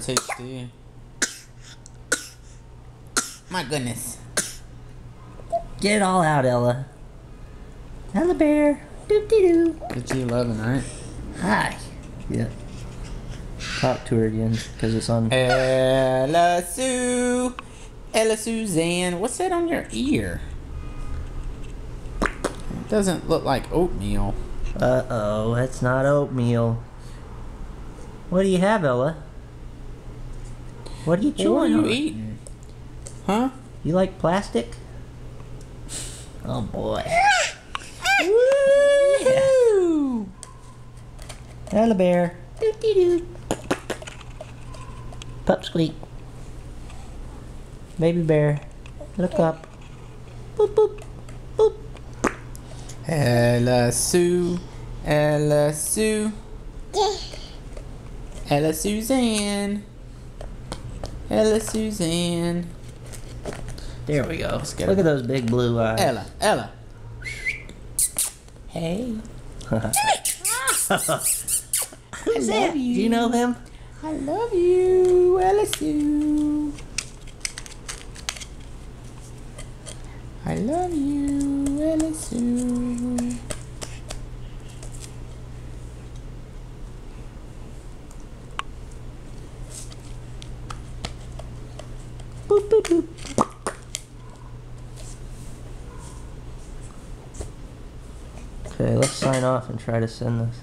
HD. My goodness. Get it all out, Ella. Ella Bear. Doop-de-doo. It's 11, right? Hi. Yeah. Talk to her again, because it's on. Ella Sue. Ella Suzanne. What's that on your ear? It doesn't look like oatmeal. Uh-oh, that's not oatmeal. What do you have, Ella? What are you chewing What are you on? eating? Huh? You like plastic? Oh boy. Woo! Ella Bear. Doop-de-doo. Pup squeak. Baby bear. Look up. Boop boop. Boop. Ella Sue. Ella Sue. Ella Suzanne. Ella Suzanne. There we go. get Look her. at those big blue eyes. Ella. Ella. Hey. Who's that? Do you know him? I love you, Ella Sue. I love you, Ella Sue. Boop boop boop. Okay, let's sign off and try to send this.